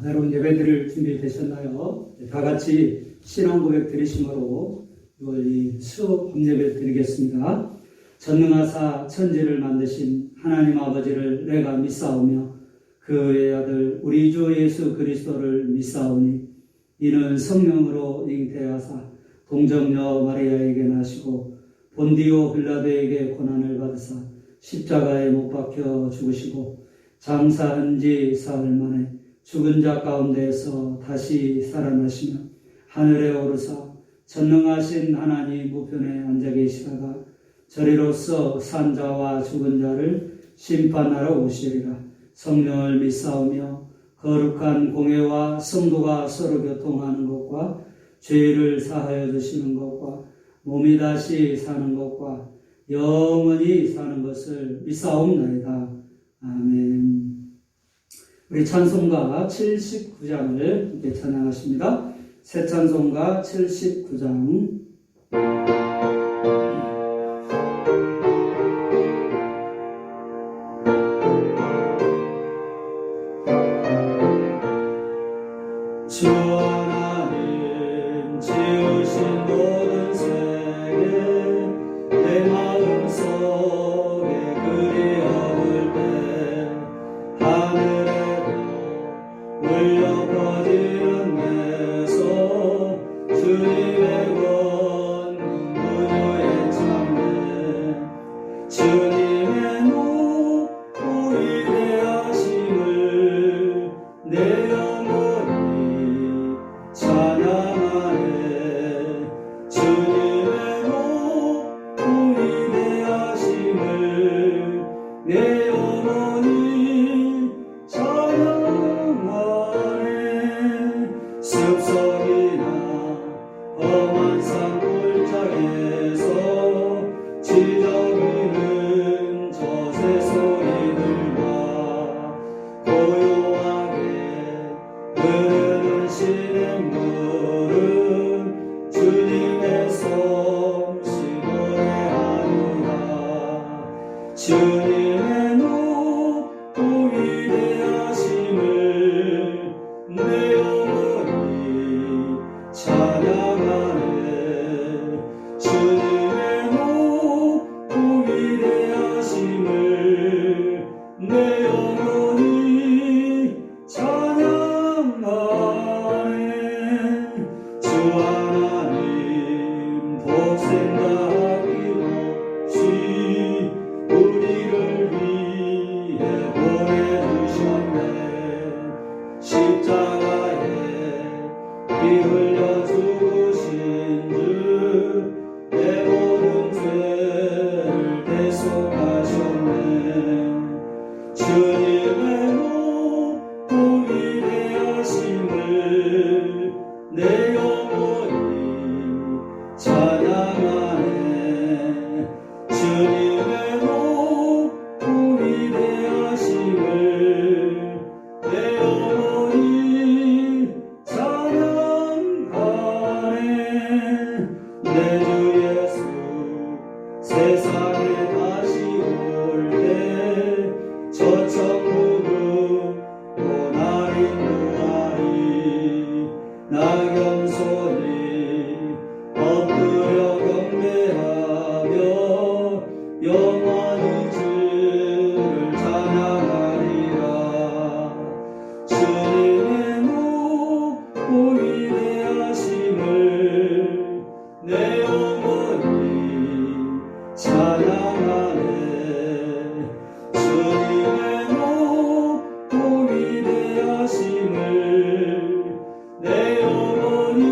여러분 예배드릴 준비 되셨나요? 다 같이 신앙 고백 드리심으로 이 수업 밤예배 드리겠습니다. 전능하사 천지를 만드신 하나님 아버지를 내가 믿사오며 그의 아들 우리 주 예수 그리스도를 믿사오니 이는 성령으로 잉태하사 동정녀 마리아에게 나시고 본디오 빌라도에게 고난을 받으사 십자가에 못 박혀 죽으시고 장사한 지 사흘 만에 죽은 자 가운데에서 다시 살아나시며 하늘에 오르사 전능하신 하나님 우편에 앉아 계시다가 저리로서 산 자와 죽은 자를 심판하러 오시리라. 성령을 믿사오며 거룩한 공회와 성도가 서로 교통하는 것과 죄를 사하여 주시는 것과 몸이 다시 사는 것과 영원히 사는 것을 믿사옵나이다. 아멘. 우리 찬송가 79장을 함께 찬양하십니다. 새 찬송가 79장. 주 하나님 지으신 모든 세계 내 마음 속에 그리워올 때 하늘에도 울려 퍼지는 내 손 주님의 권능 무료에 참네 주님의 높고 위대하심을 내 영혼이 찬양하네 주님의 높고 위대하심을 내 영혼이 찬양하네 숲속이나 험한 산골짜기에서 지저귀는 저새 소리들과 고요하게 흐르는 시냇물은 주님의 솜씨 노래하노라 주님의 높고 위대하심을 내 영혼이 찬양하네 주님의 높고 위대하심을 내 영혼이 찬양하네 주 하나님 독생자 아낌없이 우리를 위해 보내주셨네 십자가에 피 흘려 죽으신 주 내 모든 죄를 대속하셨네 주님의 높고 위대하심을 내 영혼이 찬양하네 주님의 높고 위대하심을 내 영혼이 찬양하네 내 주 예수 세상에 다시 올 때 저 천국은 나린 누아리 낙연소리 엎드려 경배하며 영원히 주를 찬양하리라 주님의 높고 위대하심을 내 영혼이 찬양하네 주님의 높고 위대하심을 내 영혼이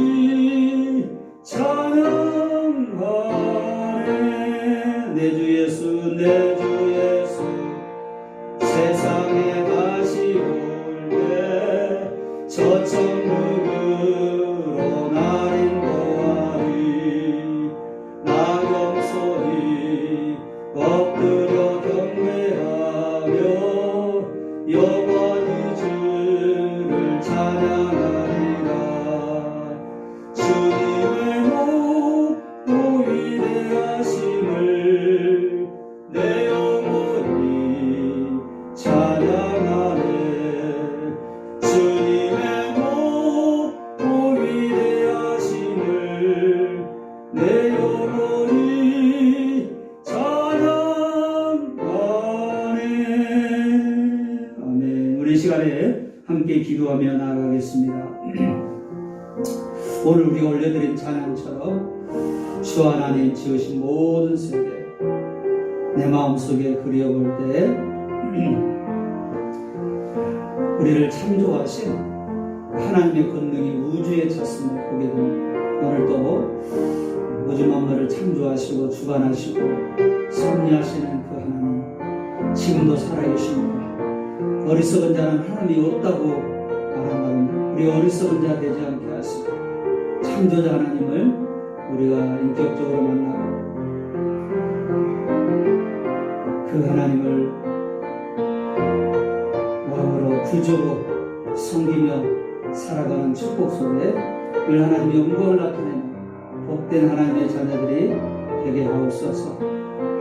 찬양하네 내 주 예수 내 주 예수 세상에 다시 올 때 저 천국으로 나린 보아리 낙엽소리 엎드려 경배하며 영원히 주를 찬양하리라 주님의 높고 위대하심을 내 영혼이 찬양하네 주님의 우리 시간에 함께 기도하며 나아가겠습니다. 오늘 우리가 올려드린 찬양처럼 주 하나님 지으신 모든 세계 내 마음속에 그려볼 때 우리를 창조하신 하나님의 권능이 우주에 찼음을 보게 됩니다. 오늘도 우주 만물을 창조하시고 주관하시고 섭리하시는 그 하나님 지금도 살아계십니다. 어리석은 자는 하나님이 없다고 말한다면 우리 어리석은 자 되지 않게 하시고 창조자 하나님을 우리가 인격적으로 만나고 그 하나님을 왕으로 구주로 섬기며 살아가는 축복 속에 늘 하나님의 영광을 나타내는 복된 하나님의 자녀들이 되게 하옵소서.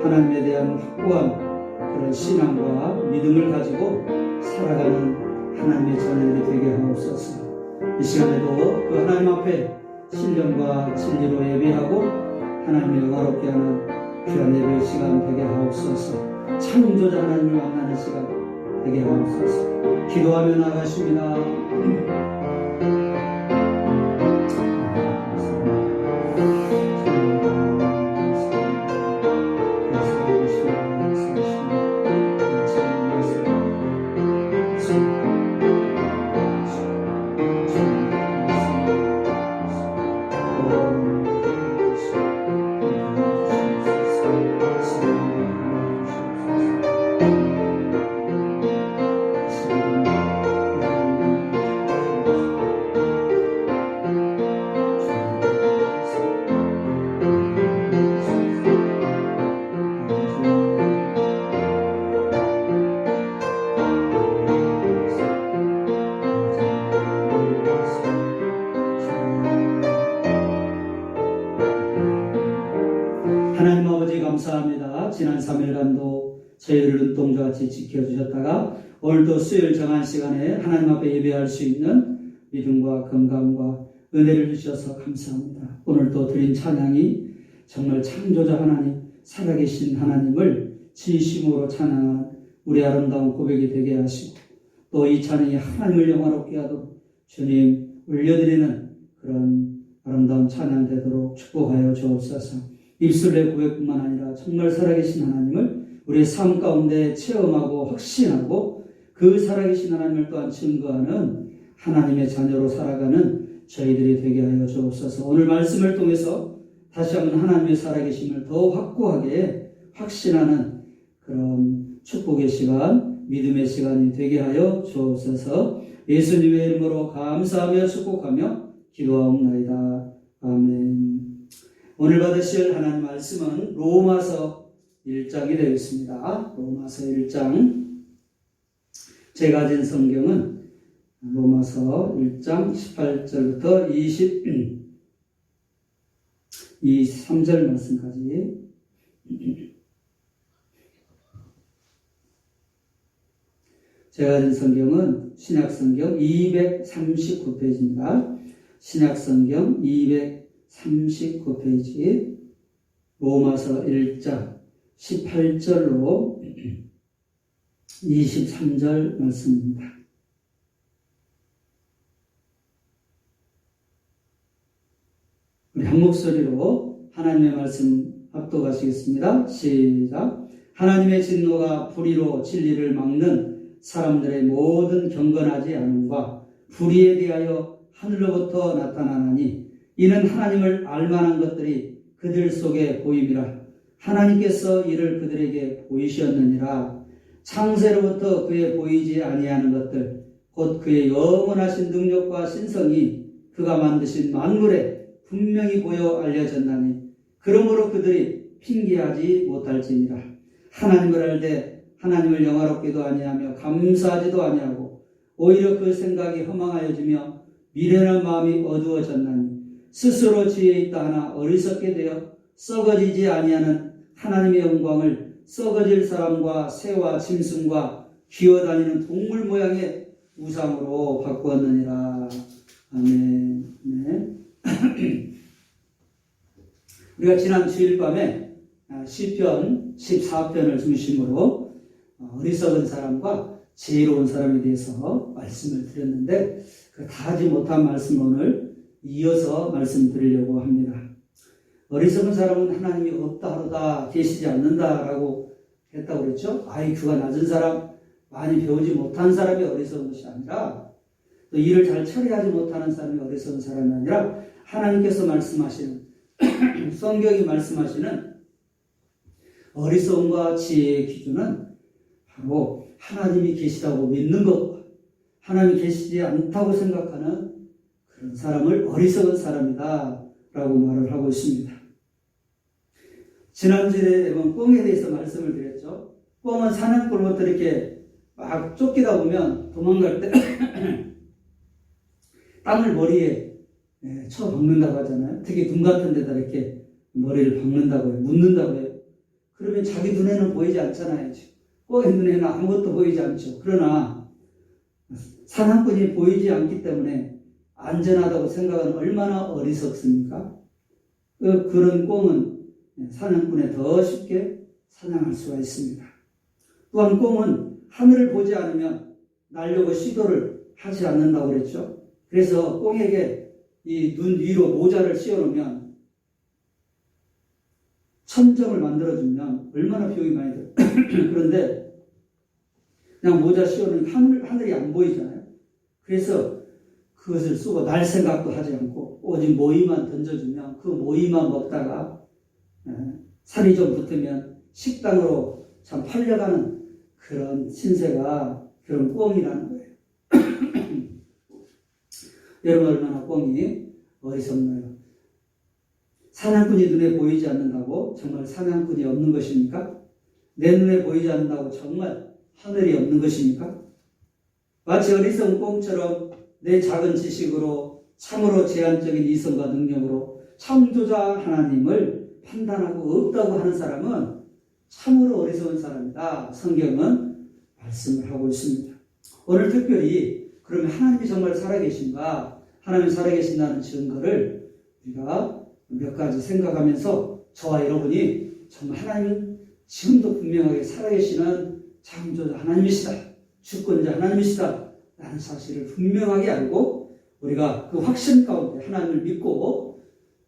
하나님에 대한 확고한 그런 신앙과 믿음을 가지고 살아가는 하나님의 자녀들이 되게 하옵소서. 이 시간에도 그 하나님 앞에 신령과 진리로 예배하고 하나님을 영화롭게 하는 귀한 예배의 시간 되게 하옵소서. 창조자 하나님을 만나는 시간 되게 하옵소서. 기도하며 나가십니다. 하나님 아버지 감사합니다. 지난 3일간도 저희를 눈동자같이 지켜주셨다가 오늘도 수요일 정한 시간에 하나님 앞에 예배할 수 있는 믿음과 건강과 은혜를 주셔서 감사합니다. 오늘도 드린 찬양이 정말 창조자 하나님, 살아계신 하나님을 진심으로 찬양한 우리 아름다운 고백이 되게 하시고 또 이 찬양이 하나님을 영화롭게 하도록 주님 올려드리는 그런 아름다운 찬양 되도록 축복하여 주옵소서. 입술의 고백뿐만 아니라 정말 살아계신 하나님을 우리의 삶 가운데 체험하고 확신하고 그 살아계신 하나님을 또한 증거하는 하나님의 자녀로 살아가는 저희들이 되게 하여 주옵소서. 오늘 말씀을 통해서 다시 한번 하나님의 살아계심을 더 확고하게 확신하는 그런 축복의 시간, 믿음의 시간이 되게 하여 주옵소서. 예수님의 이름으로 감사하며 축복하며 기도하옵나이다. 아멘. 오늘 받으실 하나님 말씀은 로마서 1장이 되겠습니다. 로마서 1장. 제가 가진 성경은 로마서 1장 18절부터 23절 말씀까지. 제가 가진 성경은 신약성경 239페이지입니다. 신약성경 239페이지 로마서 1장 18절로 23절 말씀입니다. 우리 한 목소리로 하나님의 말씀 합독하시겠습니다. 시작. 하나님의 진노가 불의로 진리를 막는 사람들의 모든 경건하지 않음과 불의에 대하여 하늘로부터 나타나나니 이는 하나님을 알만한 것들이 그들 속에 보임이라. 하나님께서 이를 그들에게 보이셨느니라. 창세로부터 그의 보이지 아니하는 것들 곧 그의 영원하신 능력과 신성이 그가 만드신 만물에 분명히 보여 알려졌나니 그러므로 그들이 핑계하지 못할지니라. 하나님을 알되 하나님을 영화롭게도 아니하며 감사하지도 아니하고 오히려 그 생각이 허망하여지며 미련한 마음이 어두워졌나니 스스로 지혜 있다 하나 어리석게 되어 썩어지지 아니하는 하나님의 영광을 썩어질 사람과 새와 짐승과 기어다니는 동물 모양의 우상으로 바꾸었느니라. 아멘. 네. 우리가 지난 주일 밤에 시편 14편을 중심으로 어리석은 사람과 지혜로운 사람에 대해서 말씀을 드렸는데 다 하지 못한 말씀을 오늘 이어서 말씀드리려고 합니다. 어리석은 사람은 하나님이 없다 하로다 계시지 않는다라고 했다고 그랬죠. IQ가 낮은 사람, 많이 배우지 못한 사람이 어리석은 것이 아니라 또 일을 잘 처리하지 못하는 사람이 어리석은 사람이 아니라 하나님께서 말씀하시는 성경이 말씀하시는 어리석음과 지혜의 기준은 바로 하나님이 계시다고 믿는 것과 하나님이 계시지 않다고 생각하는 그런 사람을 어리석은 사람이다 라고 말을 하고 있습니다. 지난주에 꿩에 대해서 말씀을 드렸죠. 꿩은 사냥꾼으로부터 이렇게 막 쫓기다 보면 도망갈 때 땅을 머리에 쳐 박는다고 하잖아요. 특히 눈 같은 데다 이렇게 머리를 박는다고 해요. 묻는다고 해요. 그러면 자기 눈에는 보이지 않잖아요. 꿩의 눈에는 아무것도 보이지 않죠. 그러나 사냥꾼이 보이지 않기 때문에 안전하다고 생각하는 얼마나 어리석습니까? 그런 꿩은 사냥꾼에 더 쉽게 사냥할 수가 있습니다. 또한 꿩은 하늘을 보지 않으면 날려고 시도를 하지 않는다고 그랬죠. 그래서 꿩에게 이 눈 위로 모자를 씌워놓으면 천정을 만들어주면 얼마나 비용이 많이 들어요. 그런데 그냥 모자 씌워놓으면 하늘이 안 보이잖아요. 그래서 그것을 쓰고 날 생각도 하지 않고 오직 모이만 던져주면 그 모이만 먹다가 살이 좀 붙으면 식당으로 참 팔려가는 그런 신세가 그런 꿩이라는 거예요. 여러분 얼마나 꿩이 어리석나요? 사냥꾼이 눈에 보이지 않는다고 정말 사냥꾼이 없는 것입니까? 내 눈에 보이지 않는다고 정말 하늘이 없는 것입니까? 마치 어리석은 꿩처럼 내 작은 지식으로 참으로 제한적인 이성과 능력으로 창조자 하나님을 판단하고 없다고 하는 사람은 참으로 어리석은 사람이다. 성경은 말씀을 하고 있습니다. 오늘 특별히 그러면 하나님이 정말 살아계신가? 하나님이 살아계신다는 증거를 우리가 몇 가지 생각하면서 저와 여러분이 정말 하나님은 지금도 분명하게 살아계시는 창조자 하나님이시다. 주권자 하나님이시다. 라는 사실을 분명하게 알고 우리가 그 확신 가운데 하나님을 믿고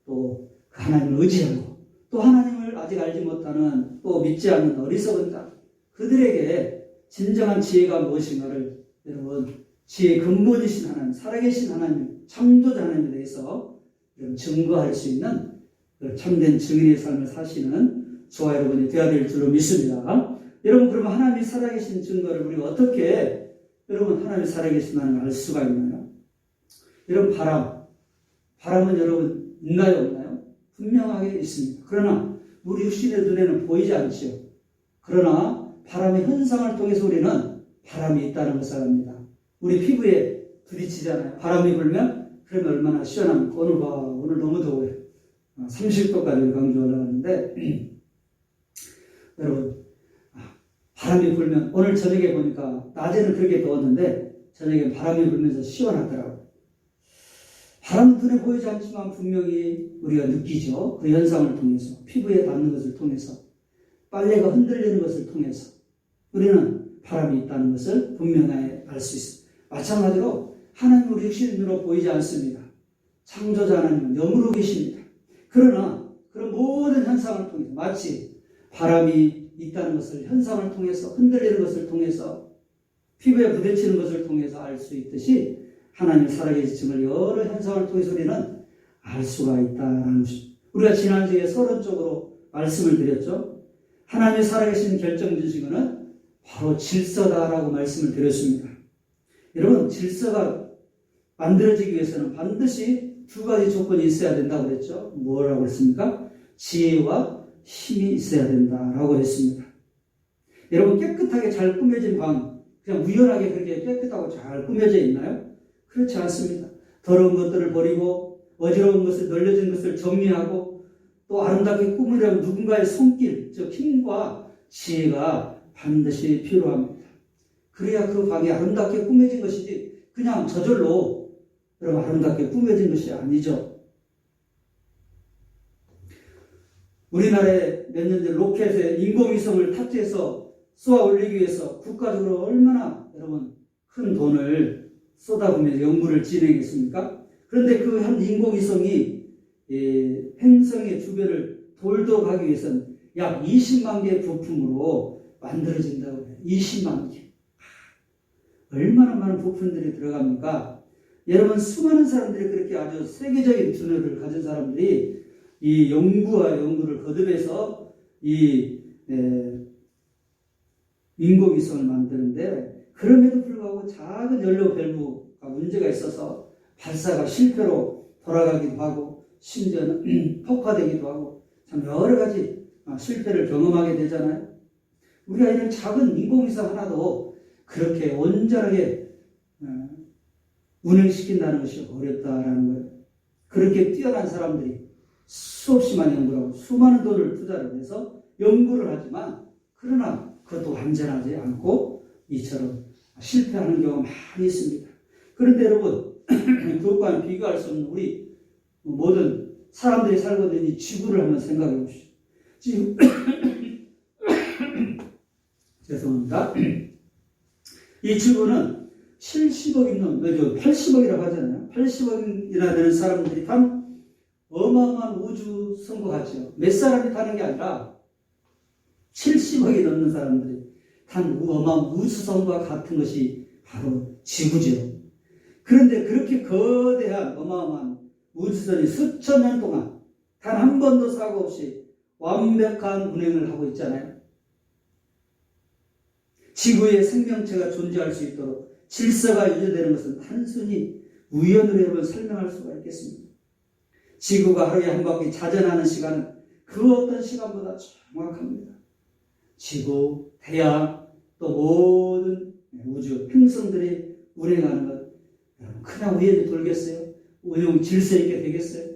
또 그 하나님을 의지하고 또 하나님을 아직 알지 못하는 또 믿지 않는 어리석은 자 그들에게 진정한 지혜가 무엇인가를 여러분 지혜의 근본이신 하나님 살아계신 하나님 창조자 하나님에 대해서 증거할 수 있는 참된 증인의 삶을 사시는 저와 여러분이 되어야 될 줄로 믿습니다. 여러분 그러면 하나님이 살아계신 증거를 우리가 어떻게 여러분 하나님이 살아계신다는 걸 알 수가 있나요? 여러분 바람은 여러분 있나요 없나요? 분명하게 있습니다. 그러나 우리 육신의 눈에는 보이지 않지요. 그러나 바람의 현상을 통해서 우리는 바람이 있다는 것을 압니다. 우리 피부에 부딪히잖아요. 바람이 불면 그러면 얼마나 시원합니까? 오늘 너무 더워요. 30도까지 강조 올라갔는데 여러분 바람이 불면 오늘 저녁에 보니까 낮에는 그렇게 더웠는데 저녁에 바람이 불면서 시원하더라고요. 바람은 눈에 보이지 않지만 분명히 우리가 느끼죠. 그 현상을 통해서 피부에 닿는 것을 통해서 빨래가 흔들리는 것을 통해서 우리는 바람이 있다는 것을 분명하게 알 수 있습니다. 마찬가지로 하나님은 우리 육신으로 보이지 않습니다. 창조자 하나님은 영으로 계십니다. 그러나 그런 모든 현상을 통해서 마치 바람이 있다는 것을 현상을 통해서 흔들리는 것을 통해서 피부에 부딪히는 것을 통해서 알 수 있듯이 하나님 살아계심을 여러 현상을 통해서 우리는 알 수가 있다는 것입니다. 우리가 지난주에 서론적으로 말씀을 드렸죠. 하나님이 살아계신 결정지식은 바로 질서다라고 말씀을 드렸습니다. 여러분 질서가 만들어지기 위해서는 반드시 두 가지 조건이 있어야 된다고 그랬죠. 뭐라고 했습니까? 지혜와 힘이 있어야 된다라고 했습니다. 여러분 깨끗하게 잘 꾸며진 방 그냥 우연하게 그렇게 깨끗하고 잘 꾸며져 있나요? 그렇지 않습니다. 더러운 것들을 버리고 어지러운 것을 널려진 것을 정리하고 또 아름답게 꾸미려면 누군가의 손길, 즉 힘과 지혜가 반드시 필요합니다. 그래야 그 방이 아름답게 꾸며진 것이지 그냥 저절로 여러분 아름답게 꾸며진 것이 아니죠. 우리나라에 몇 년 전 로켓에 인공위성을 탑재해서 쏘아 올리기 위해서 국가적으로 얼마나 여러분 큰 돈을 쏟아부으면서 연구를 진행했습니까? 그런데 그 한 인공위성이 행성의 주변을 돌도가기 위해서는 약 20만 개의 부품으로 만들어진다고 해요. 20만 개. 얼마나 많은 부품들이 들어갑니까? 여러분 수많은 사람들이 그렇게 아주 세계적인 두뇌를 가진 사람들이 이 연구와 연구를 거듭해서 이 인공위성을 만드는데 그럼에도 불구하고 작은 연료 밸브가 문제가 있어서 발사가 실패로 돌아가기도 하고 심지어는 폭파되기도 하고 참 여러 가지 실패를 경험하게 되잖아요. 우리가 이런 작은 인공위성 하나도 그렇게 온전하게 운행시킨다는 것이 어렵다라는 거예요. 그렇게 뛰어난 사람들이 수없이 많이 연구를 하고 수많은 돈을 투자를 해서 연구를 하지만 그러나 그것도 완전하지 않고 이처럼 실패하는 경우가 많이 있습니다. 그런데 여러분 그것과는 비교할 수 없는 우리 모든 사람들이 살고 있는 이 지구를 한번 생각해 보십시오. 지구 죄송합니다. 이 지구는 70억 있는 80억이라고 하잖아요. 80억이나 되는 사람들이 탄 어마어마한 우주 선거 같죠. 몇 사람이 타는 게 아니라 70억이 넘는 사람들이 탄 어마어마한 우주선과 같은 것이 바로 지구죠. 그런데 그렇게 거대한 어마어마한 우주선이 수천 년 동안 단 한 번도 사고 없이 완벽한 운행을 하고 있잖아요. 지구에 생명체가 존재할 수 있도록 질서가 유지되는 것은 단순히 우연으로 여러분 설명할 수가 있겠습니다. 지구가 하루에 한 바퀴 자전하는 시간은 그 어떤 시간보다 정확합니다. 지구, 태양, 또 모든 우주, 행성들이 운행하는 것 여러분 그냥 우연히 돌겠어요? 운영 질서 있게 되겠어요?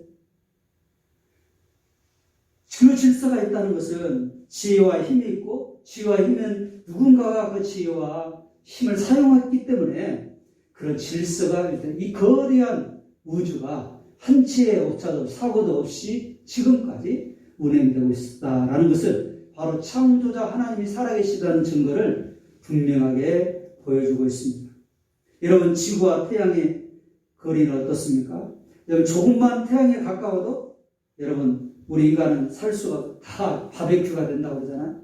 그 질서가 있다는 것은 지혜와 힘이 있고 지혜와 힘은 누군가가 그 지혜와 힘을 사용했기 때문에 그런 질서가 이 거대한 우주가 한치의 오차도 사고도 없이 지금까지 운행되고 있다라는 것을 바로 창조자 하나님이 살아계시다는 증거를 분명하게 보여주고 있습니다. 여러분 지구와 태양의 거리는 어떻습니까? 여러분 조금만 태양에 가까워도 여러분 우리 인간은 살 수가 다 바베큐가 된다고 그러잖아요.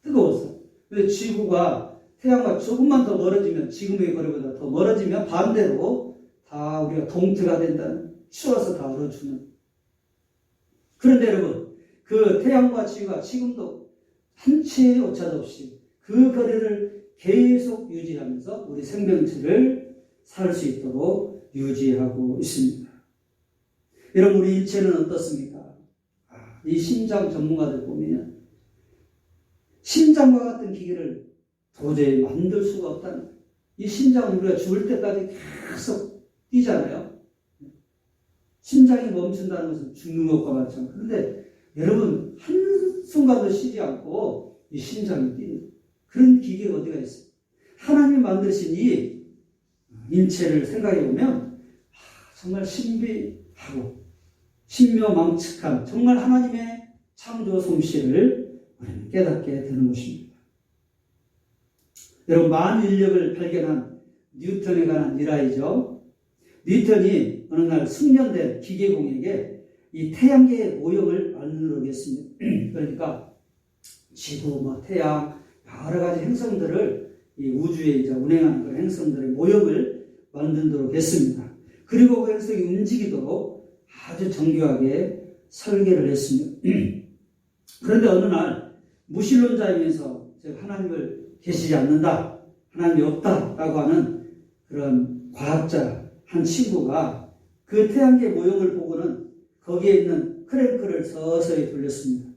뜨거워서. 근데 지구가 태양과 조금만 더 멀어지면 지금의 거리보다 더 멀어지면 반대로 다 우리가 동트가 된다는 추워서 다 얼어 죽는. 그런데 여러분 그 태양과 지구가 지금도 한치의 오차도 없이 그 거리를 계속 유지하면서 우리 생명체를 살 수 있도록 유지하고 있습니다. 여러분 우리 인체는 어떻습니까? 이 심장 전문가들 보면 심장과 같은 기계를 도저히 만들 수가 없다는 거예요. 이 심장은 우리가 죽을 때까지 계속 뛰잖아요. 심장이 멈춘다는 것은 죽는 것과 마찬가지. 그런데 여러분 한순간도 쉬지 않고 이 심장이 뛰는 그런 기계가 어디가 있어요? 하나님 만드신 이 인체를 생각해 보면 정말 신비하고 신묘망측한 정말 하나님의 창조 솜씨를 우리는 깨닫게 되는 것입니다. 여러분 만인력을 발견한 뉴턴에 관한 일화이죠. 뉴턴이 어느 날 숙련된 기계공에게 이 태양계의 모형을 만들어겠습니다. 그러니까 지구, 태양 여러 가지 행성들을 이 우주에 이제 운행하는 그런 행성들의 모형을 만들도록 했습니다. 그리고 그 행성이 움직이도록 아주 정교하게 설계를 했습니다. 그런데 어느 날 무신론자이면서 하나님을 계시지 않는다, 하나님이 없다라고 하는 그런 과학자 한 친구가 그 태양계 모형을 보고는 거기에 있는 크랭크를 서서히 돌렸습니다.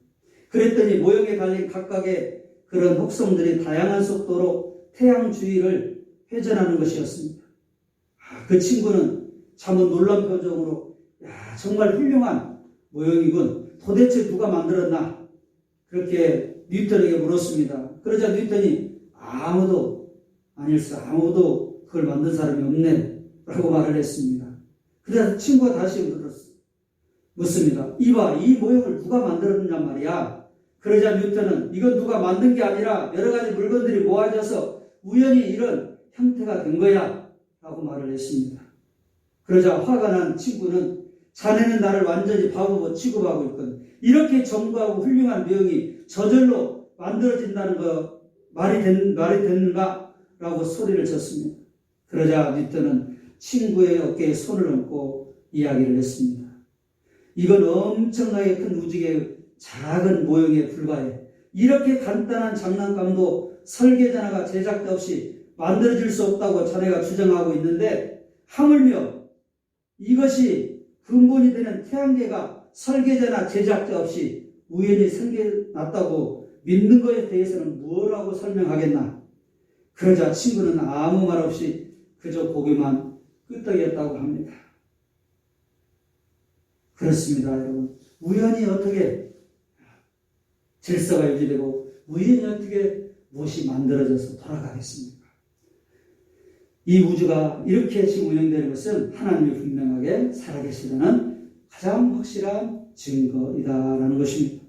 그랬더니 모형에 달린 각각의 그런 혹성들이 다양한 속도로 태양 주위를 회전하는 것이었습니다. 그 친구는 참은 놀란 표정으로 정말 훌륭한 모형이군. 도대체 누가 만들었나? 그렇게 뉴턴에게 물었습니다. 그러자 뉴턴이 아무도 그걸 만든 사람이 없네 라고 말을 했습니다. 그래서 친구가 다시 묻습니다. 이봐, 이 모형을 누가 만들었느냐 말이야. 그러자 뉴턴은 이건 누가 만든 게 아니라 여러 가지 물건들이 모아져서 우연히 이런 형태가 된 거야 라고 말을 했습니다. 그러자 화가 난 친구는 자네는 나를 완전히 바보로 취급하고 있거든. 이렇게 정부하고 훌륭한 명이 저절로 만들어진다는 거 말이 됐는가? 라고 소리를 쳤습니다. 그러자 뉴턴은 친구의 어깨에 손을 얹고 이야기를 했습니다. 이건 엄청나게 큰 우주의 작은 모형에 불과해. 이렇게 간단한 장난감도 설계자나 제작자 없이 만들어질 수 없다고 자네가 주장하고 있는데 하물며 이것이 근본이 되는 태양계가 설계자나 제작자 없이 우연히 생겨났다고 믿는 것에 대해서는 뭐라고 설명하겠나? 그러자 친구는 아무 말 없이 그저 고개만 끄덕였다고 합니다. 그렇습니다, 여러분. 우연히 어떻게 질서가 유지되고 우연히 어떻게 무엇이 만들어져서 돌아가겠습니까? 이 우주가 이렇게 지금 운영되는 것은 하나님이 분명하게 살아계시다는 가장 확실한 증거이다라는 것입니다.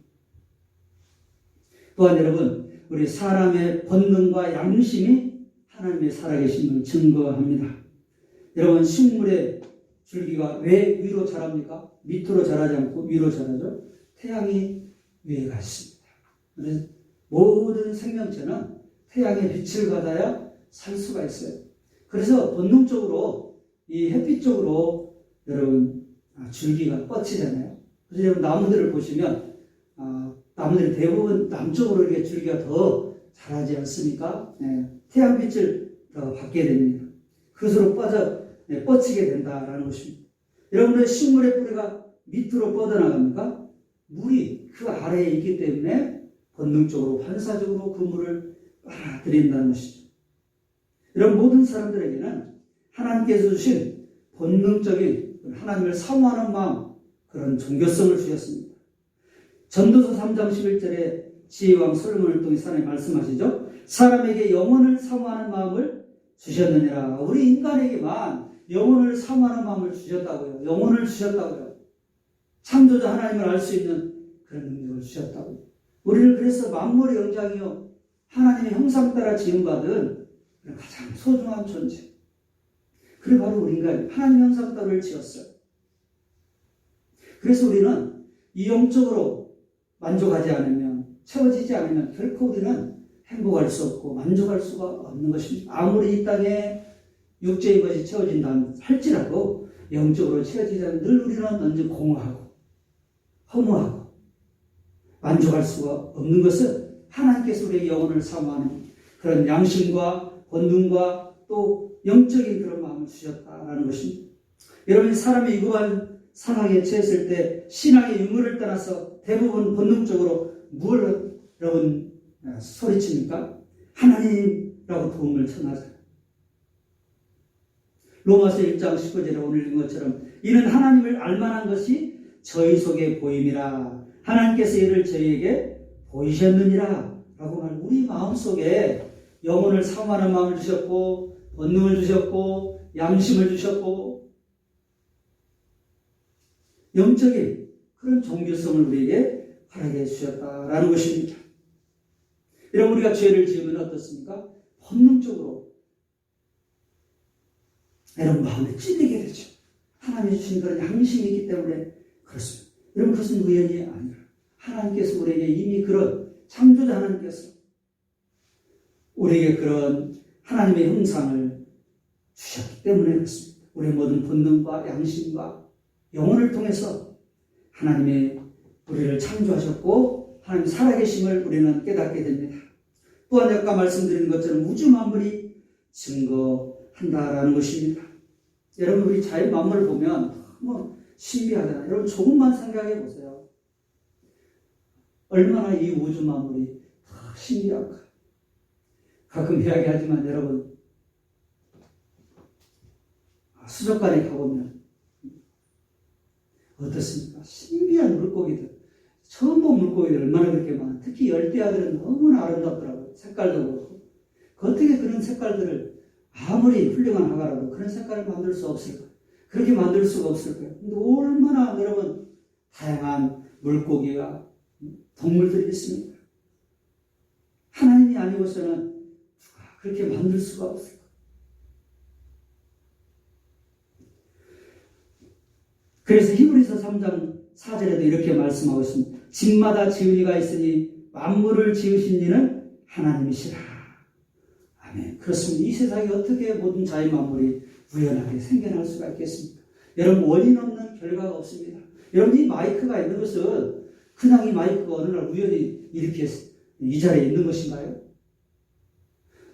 또한 여러분, 우리 사람의 본능과 양심이 하나님의 살아계심을 증거합니다. 여러분, 식물의 줄기가 왜 위로 자랍니까? 밑으로 자라지 않고 위로 자라죠? 태양이 위에 가 있습니다. 그래서 모든 생명체는 태양의 빛을 받아야 살 수가 있어요. 그래서 본능적으로 이 햇빛 쪽으로 여러분 줄기가 뻗치잖아요. 그래서 여러분 나무들을 보시면 나무들이 대부분 남쪽으로 이렇게 줄기가 더 자라지 않습니까? 태양빛을 더 받게 됩니다. 그것으로 뻗치게 된다라는 것입니다. 여러분의 식물의 뿌리가 밑으로 뻗어나갑니까? 물이 그 아래에 있기 때문에 본능적으로 반사적으로 그 물을 빨아들인다는 것이죠. 이런 모든 사람들에게는 하나님께서 주신 본능적인 하나님을 사모하는 마음, 그런 종교성을 주셨습니다. 전도서 3장 11절에 지혜왕 솔로몬을 통해 하나님 말씀하시죠. 사람에게 영혼을 사모하는 마음을 주셨느니라. 우리 인간에게만 영혼을 사모하는 마음을 주셨다고요. 영혼을 주셨다고요. 창조자 하나님을 알 수 있는 그런 능력을 주셨다고요. 우리를 그래서 만물의 영장이요 하나님의 형상 따라 지음받은 가장 소중한 존재. 그게 바로 우리 인간 하나님 형상 따라를 지었어요. 그래서 우리는 이 영적으로 만족하지 않으면, 채워지지 않으면 결코 우리는 행복할 수 없고 만족할 수가 없는 것입니다. 아무리 이 땅에 육체의 것이 채워진다 할지라도 영적으로 채워지지 않으면 늘 우리는 언제 공허하고 허무하고 만족할 수가 없는 것은 하나님께서 우리의 영혼을 사모하는 그런 양심과 본능과 또 영적인 그런 마음을 주셨다라는 것입니다. 여러분이 사람이 유구한 상황에 처했을 때 신앙의 유무를 떠나서 대부분 본능적으로 뭘 여러분 소리칩니까? 하나님이라고 도움을 청하잖아요. 로마서 1장 19절에 오늘 읽은 것처럼 이는 하나님을 알만한 것이 저희 속에 보임이라 하나님께서 이를 저희에게 보이셨느니라 라고 말. 우리 마음속에 영혼을 사모하는 마음을 주셨고 본능을 주셨고 양심을 주셨고 영적인 그런 종교성을 우리에게 허락해 주셨다라는 것입니다. 여러분 우리가 죄를 지으면 어떻습니까? 본능적으로 여러분 마음에 찔리게 되죠. 하나님이 주신 그런 양심이 있기 때문에 그렇습니다. 여러분 그것은 우연이 아니라 하나님께서 우리에게 이미 그런 창조자 하나님께서 우리에게 그런 하나님의 형상을 주셨기 때문에 그렇습니다. 우리의 모든 본능과 양심과 영혼을 통해서 하나님의 우리를 창조하셨고 하나님 살아계심을 우리는 깨닫게 됩니다. 또한 아까 말씀드린 것처럼 우주 만물이 증거한다라는 것입니다. 여러분 우리 자연 만물을 보면 너무 신비하잖아요. 여러분 조금만 생각해 보세요. 얼마나 이 우주 만물이 신비할까. 가끔 이야기하지만 여러분 수족관에 가보면 어떻습니까? 신비한 물고기들, 처음 본 물고기들 얼마나 그렇게 많아. 특히 열대야들은 너무나 아름답더라고요. 색깔도 그렇고. 어떻게 그런 색깔들을 아무리 훌륭한 화가라도 그런 색깔을 만들 수 없을까? 그렇게 만들 수가 없을 거예요. 근데 얼마나 여러분 다양한 물고기와 동물들이 있습니다. 하나님이 아니고서는 그렇게 만들 수가 없을 거예요. 그래서 히브리서 3장 4절에도 이렇게 말씀하고 있습니다. 집마다 지은 이가 있으니 만물을 지으신 이는 하나님이시라. 아멘. 그렇습니다. 이 세상에 어떻게 모든 자연 만물이 우연하게 생겨날 수가 있겠습니까? 여러분, 원인 없는 결과가 없습니다. 여러분, 이 마이크가 있는 것은 그냥 이 마이크가 어느 날 우연히 이렇게 이 자리에 있는 것인가요?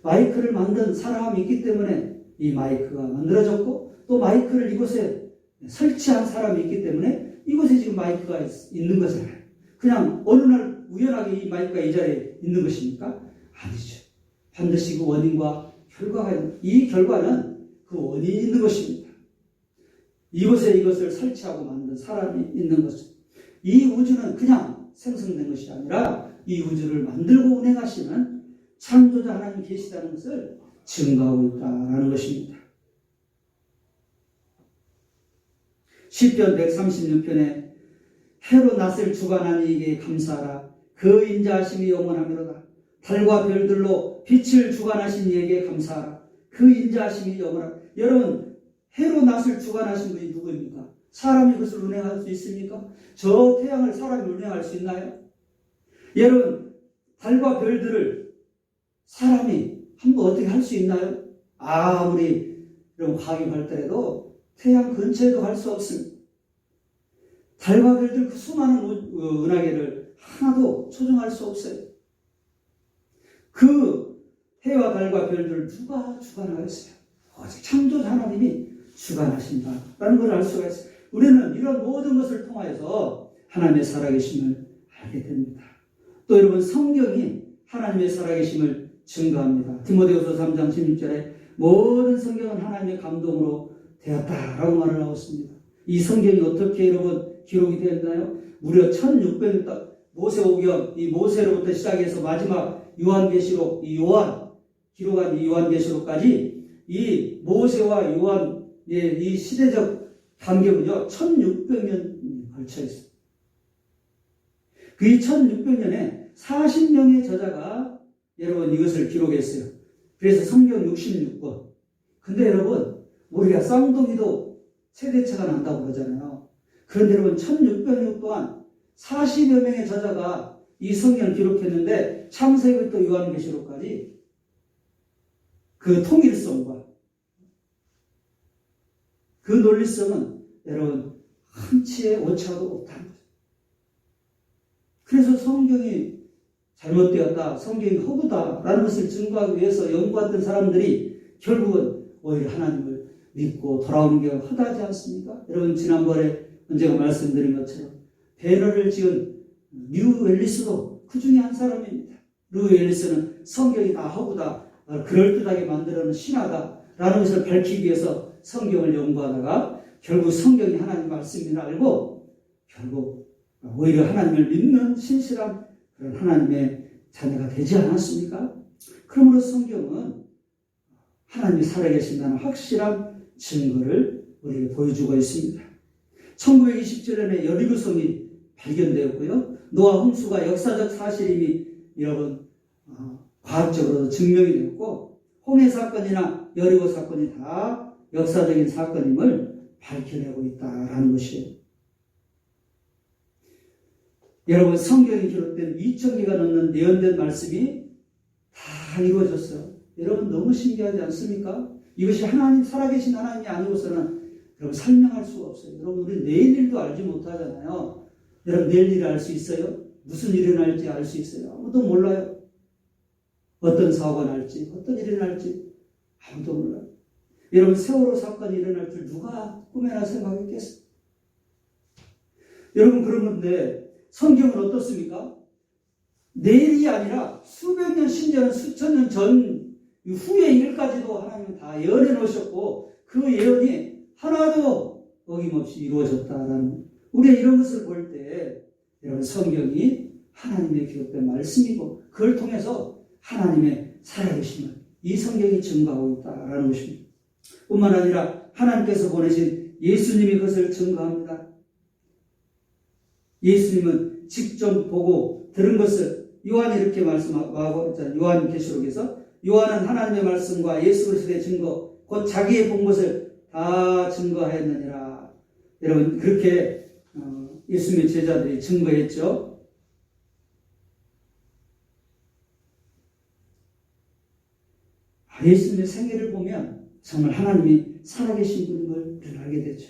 마이크를 만든 사람이 있기 때문에 이 마이크가 만들어졌고, 또 마이크를 이곳에 설치한 사람이 있기 때문에 이곳에 지금 마이크가 있는 거잖아요. 그냥 어느 날 우연하게 이 마이크가 이 자리에 있는 것입니까? 아니죠. 반드시 그 원인과 결과가 있는, 이 결과는 그 원인이 있는 것입니다. 이곳에 이것을 설치하고 만든 사람이 있는 것입니다. 이 우주는 그냥 생성된 것이 아니라 이 우주를 만들고 운행하시는 창조자 하나님 계시다는 것을 증거하고 있다는 것입니다. 시편 136편에 해로 낯을 주관한 이에게 감사하라. 그 인자하심이 영원하미로다. 달과 별들로 빛을 주관하신 이에게 감사하라. 그 인자하심이 영원하라. 여러분, 해로 낯을 주관하신 분이 누구입니까? 사람이 그것을 운행할 수 있습니까? 저 태양을 사람이 운행할 수 있나요? 여러분, 달과 별들을 사람이 한번 어떻게 할 수 있나요? 아무리 이런 과학이 발달해도 태양 근처에도 갈 수 없습니다. 달과 별들 그 수많은 은하계를 하나도 조정할 수 없어요. 그 해와 달과 별들을 누가 주관하겠어요? 오직 창조자 하나님이 주관하신다라는 걸 알 수가 있어요. 우리는 이런 모든 것을 통하여서 하나님의 살아계심을 알게 됩니다. 또 여러분, 성경이 하나님의 살아계심을 증거합니다. 디모데후서 3장 16절에 모든 성경은 하나님의 감동으로 되었다라고 말을 하고 있습니다. 이 성경이 어떻게 여러분 기록이 되었나요? 무려 1600년 모세오경, 이 모세로부터 시작해서 마지막 요한계시록, 이 요한 기록한 이 요한계시록까지 이 모세와 요한의 이 시대적 간격은요 1600년 걸쳐 있습니다. 그 1600년에 40명의 저자가 여러분 이것을 기록했어요. 그래서 성경 66권. 근데 여러분, 우리가 쌍둥이도 세대차가 난다고 그러잖아요. 그런데 여러분, 1600년 동안 40여 명의 저자가 이 성경을 기록했는데 창세기부터 요한계시록까지 그 통일성과 그 논리성은 여러분 한치의 오차도 없다는 거죠. 그래서 성경이 잘못되었다, 성경이 허구다라는 것을 증거하기 위해서 연구했던 사람들이 결국은 오히려 하나님을 믿고 돌아오는 경우가 허다하지 않습니까? 여러분, 지난번에 언제가 말씀드린 것처럼 배너를 지은 류 앨리스도 그 중에 한 사람입니다. 류 앨리스는 성경이 다 허구다, 그럴듯하게 만들어놓은 신화다라는 것을 밝히기 위해서 성경을 연구하다가 결국 성경이 하나님 말씀인 알고 결국 오히려 하나님을 믿는 신실한 그런 하나님의 자녀가 되지 않았습니까? 그러므로 성경은 하나님이 살아계신다는 확실한 증거를 우리에게 보여주고 있습니다. 1927년에 여리고성이 발견되었고요. 노아 홍수가 역사적 사실임이 여러분 과학적으로 증명이 되었고, 홍해 사건이나 여리고 사건이 다 역사적인 사건임을 밝혀내고 있다라는 것이에요. 여러분, 성경이 기록된 2000개가 넘는 예언된 말씀이 다 이루어졌어요. 여러분, 너무 신기하지 않습니까? 이것이 하나님, 살아계신 하나님이 아니고서는 여러분 설명할 수가 없어요. 여러분, 우리 내일 일도 알지 못하잖아요. 여러분, 내일 일을 알 수 있어요? 무슨 일이 날지 알 수 있어요? 아무도 몰라요. 어떤 사고가 날지, 어떤 일이 날지 아무도 몰라요. 여러분, 세월호 사건이 일어날 줄 누가 꿈에나 생각했겠어요? 여러분, 그런 건데 성경은 어떻습니까? 내일이 아니라 수백 년, 심지어는 수천 년 전 후의 일까지도 하나님은 다 예언해 놓으셨고 그 예언이 하나도 어김없이 이루어졌다라는, 우리가 이런 것을 볼 때 여러분, 성경이 하나님의 기록된 말씀이고 그걸 통해서 하나님의 살아계심을 이 성경이 증거하고 있다라는 것입니다. 뿐만 아니라 하나님께서 보내신 예수님이 그것을 증거합니다. 예수님은 직접 보고 들은 것을 요한이 이렇게 말씀하고 있잖아요. 요한계시록에서 요한은 하나님의 말씀과 예수 그리스도의 증거 곧 자기의 본 것을 다 증거하였느니라. 여러분 그렇게 예수님의 제자들이 증거했죠. 예수님의 생애를 보면 정말 하나님이 살아계신 분임을 우리는 알게 되죠.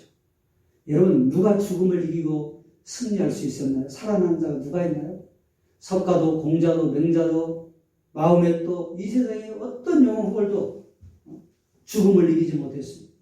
여러분 누가 죽음을 이기고 승리할 수 있었나요? 살아난 자가 누가 있나요? 석가도 공자도 맹자도 마호멧도 이 세상의 어떤 영웅들도 죽음을 이기지 못했습니다.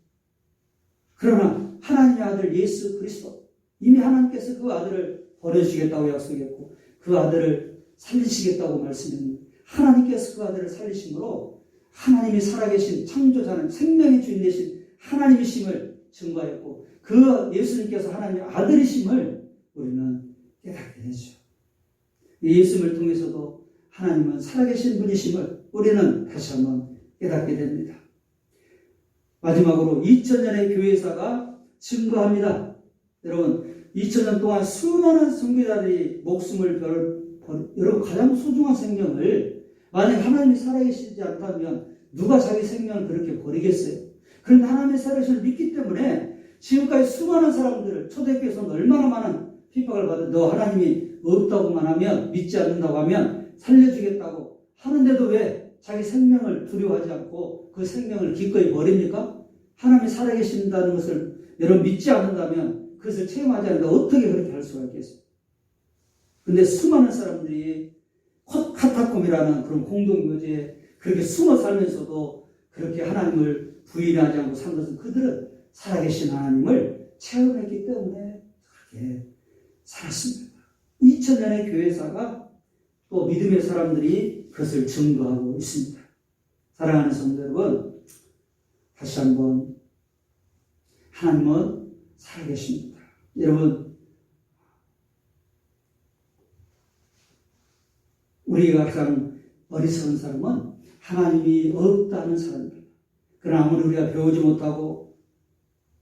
그러나 하나님의 아들 예수 그리스도, 이미 하나님께서 그 아들을 보내주시겠다고 약속했고 그 아들을 살리시겠다고 말씀했는데 하나님께서 그 아들을 살리심으로 하나님이 살아계신 창조자는 생명의 주인 되신 하나님이심을 증거했고 그 예수님께서 하나님의 아들이심을 우리는 깨닫게 되죠. 예수님을 통해서도 하나님은 살아계신 분이심을 우리는 다시 한번 깨닫게 됩니다. 마지막으로 2000년의 교회사가 증거합니다. 여러분 2000년 동안 수많은 선교사들이 목숨을 여러분 가장 소중한 생명을 만약 하나님이 살아계시지 않다면 누가 자기 생명을 그렇게 버리겠어요? 그런데 하나님의 살아계심을 믿기 때문에 지금까지 수많은 사람들을 초대교회에서는 얼마나 많은 핍박을 받아 너 하나님이 없다고만 하면 믿지 않는다고 하면 살려주겠다고 하는데도 왜 자기 생명을 두려워하지 않고 그 생명을 기꺼이 버립니까? 하나님이 살아계신다는 것을 여러분 믿지 않는다면 그것을 체험하지 않는다 어떻게 그렇게 할 수가 있겠어요? 근데 수많은 사람들이 카타콤이라는 그런 공동묘지에 그렇게 숨어 살면서도 그렇게 하나님을 부인하지 않고 산 것은 그들은 살아계신 하나님을 체험했기 때문에 그렇게 살았습니다. 2000년의 교회사가 또 믿음의 사람들이 그것을 증거하고 있습니다. 사랑하는 성도 여러분, 다시 한번 하나님은 살아계십니다. 여러분, 우리가 가장 어리석은 사람은 하나님이 없다는 사람입니다. 그러나 아무리 우리가 배우지 못하고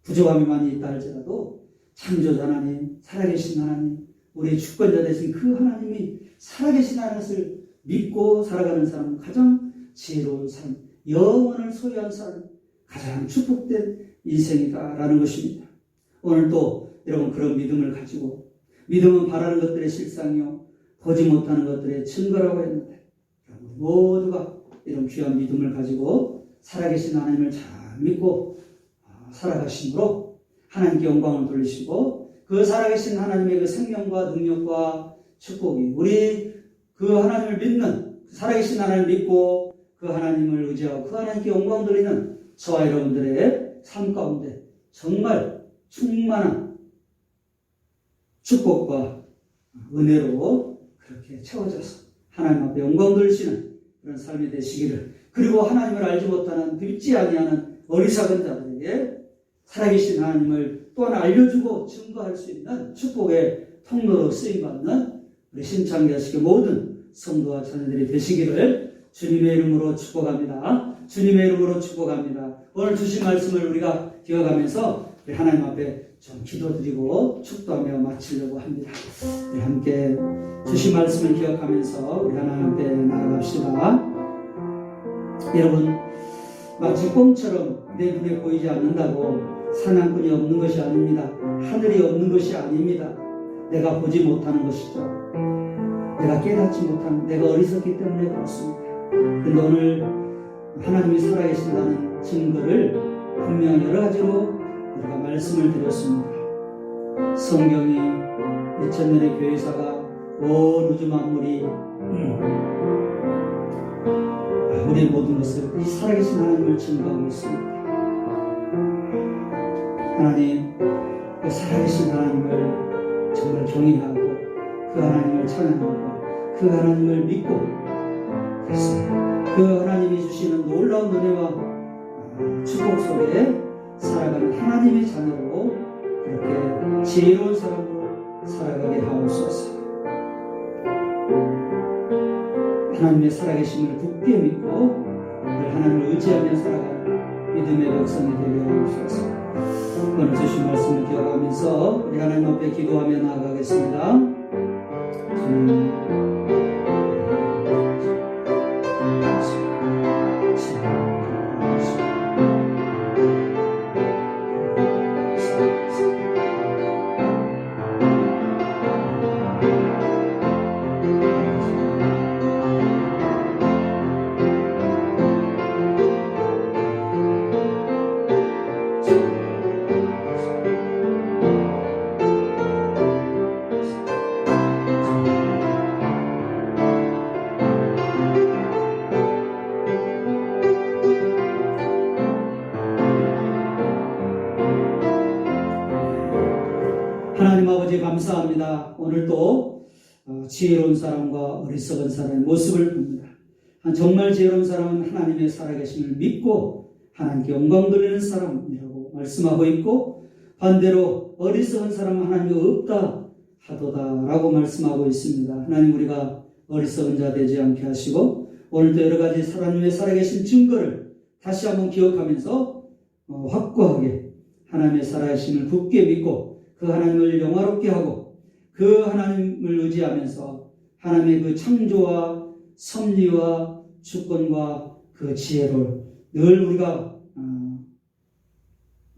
부족함이 많이 있다 할지라도 창조자 하나님, 살아계신 하나님, 우리의 주권자 되신 그 하나님이 살아계시다는 것을 믿고 살아가는 사람은 가장 지혜로운 사람, 영원을 소유한 사람, 가장 축복된 인생이다라는 것입니다. 오늘 또 여러분 그런 믿음을 가지고 믿음은 바라는 것들의 실상이요 보지 못하는 것들의 증거라고 했는데 모두가 이런 귀한 믿음을 가지고 살아계신 하나님을 잘 믿고 살아가심으로 하나님께 영광을 돌리시고 그 살아계신 하나님의 그 생명과 능력과 축복이 우리 그 하나님을 믿는 살아계신 하나님을 믿고 그 하나님을 의지하고 그 하나님께 영광 돌리는 저와 여러분들의 삶 가운데 정말 충만한 축복과 은혜로 그렇게 채워져서 하나님 앞에 영광 돌리시는 그런 삶이 되시기를, 그리고 하나님을 알지 못하는 믿지 아니하는 어리석은 자들에게 살아계신 하나님을 또 하나 알려주고 증거할 수 있는 축복의 통로로 쓰임받는 우리 신창기하시기 모든 성도와 자녀들이 되시기를 주님의 이름으로 축복합니다. 주님의 이름으로 축복합니다. 오늘 주신 말씀을 우리가 기억하면서 우리 하나님 앞에 좀 기도드리고 축도하며 마치려고 합니다. 우리 함께 주신 말씀을 기억하면서 우리 하나님 앞에 나아갑시다. 여러분, 마치 꿈처럼 내 눈에 보이지 않는다고 사냥꾼이 없는 것이 아닙니다. 하늘이 없는 것이 아닙니다. 내가 보지 못하는 것이죠. 내가 깨닫지 못하는, 내가 어리석기 때문에 그렇습니다. 그런데 오늘 하나님이 살아계신다는 증거를 분명히 여러 가지로 우리가 말씀을 드렸습니다. 성경이 2000년의 교회사가 온 우주 만물이 우리의 모든 것을 이 살아계신 하나님을 증거하고 있습니다. 하나님, 그 살아계신 하나님을 정말 경외하고 그 하나님을 찬양하고 그 하나님을 믿고 그 하나님이 주시는 놀라운 은혜와 축복 속에 살아가는 하나님의 자녀로 그렇게 지혜로운 사람으로 살아가게 하옵소서. 하나님의 살아계심을 굳게 믿고 하나님을 의지하며 살아가는 믿음의 백성이 되게 하옵소서. 오늘 주신 말씀을 기억하면서 우리 하나님 앞에 기도하며 나아가겠습니다. 하나님 아버지 감사합니다. 오늘도 지혜로운 사람과 어리석은 사람의 모습을 봅니다. 정말 지혜로운 사람은 하나님의 살아계심을 믿고 하나님께 영광 돌리는 사람이라고 말씀하고 있고, 반대로 어리석은 사람은 하나님이 없다 하도다라고 말씀하고 있습니다. 하나님, 우리가 어리석은 자 되지 않게 하시고 오늘도 여러 가지 하나님의 살아계신 증거를 다시 한번 기억하면서 확고하게 하나님의 살아계심을 굳게 믿고 그 하나님을 영화롭게 하고 그 하나님을 의지하면서 하나님의 그 창조와 섭리와 주권과 그 지혜를 늘 우리가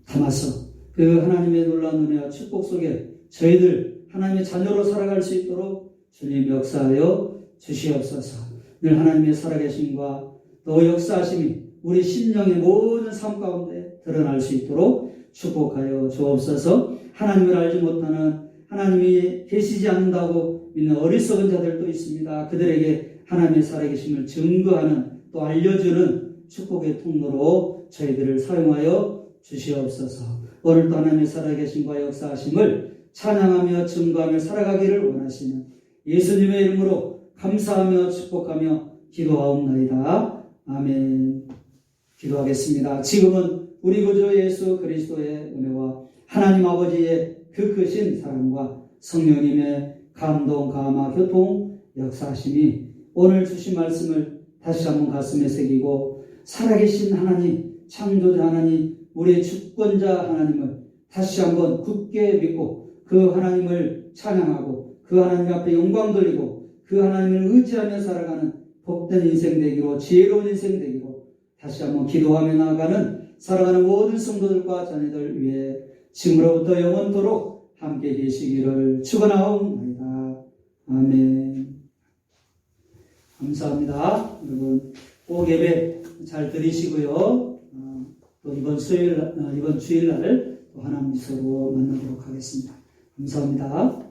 담아서 그 하나님의 놀라운 은혜와 축복 속에 저희들 하나님의 자녀로 살아갈 수 있도록 주님 역사하여 주시옵소서. 늘 하나님의 살아계심과 또 역사하심이 우리 심령의 모든 삶 가운데 드러날 수 있도록 축복하여 주옵소서. 하나님을 알지 못하는, 하나님이 계시지 않는다고 믿는 어리석은 자들도 있습니다. 그들에게 하나님의 살아계심을 증거하는, 또 알려주는 축복의 통로로 저희들을 사용하여 주시옵소서. 오늘도 하나님의 살아계심과 역사하심을 찬양하며 증거하며 살아가기를 원하시는 예수님의 이름으로 감사하며 축복하며 기도하옵나이다. 아멘. 기도하겠습니다. 지금은 우리 구주 예수 그리스도의 은혜와 하나님 아버지의 그 크신 사랑과 성령님의 감동, 감화, 교통, 역사하심이 오늘 주신 말씀을 다시 한번 가슴에 새기고 살아계신 하나님, 창조자 하나님, 우리의 주권자 하나님을 다시 한번 굳게 믿고 그 하나님을 찬양하고 그 하나님 앞에 영광 돌리고 그 하나님을 의지하며 살아가는 복된 인생 되기로, 지혜로운 인생 되기로 다시 한번 기도하며 나아가는 살아가는 모든 성도들과 자녀들 위해 지금으로부터 영원토록 함께 계시기를 축원하옵나이다. 아멘. 감사합니다. 여러분 꼭 예배 잘 드리시고요. 또 이번 주일날 또 하나님 미소로 만나도록 하겠습니다. 감사합니다.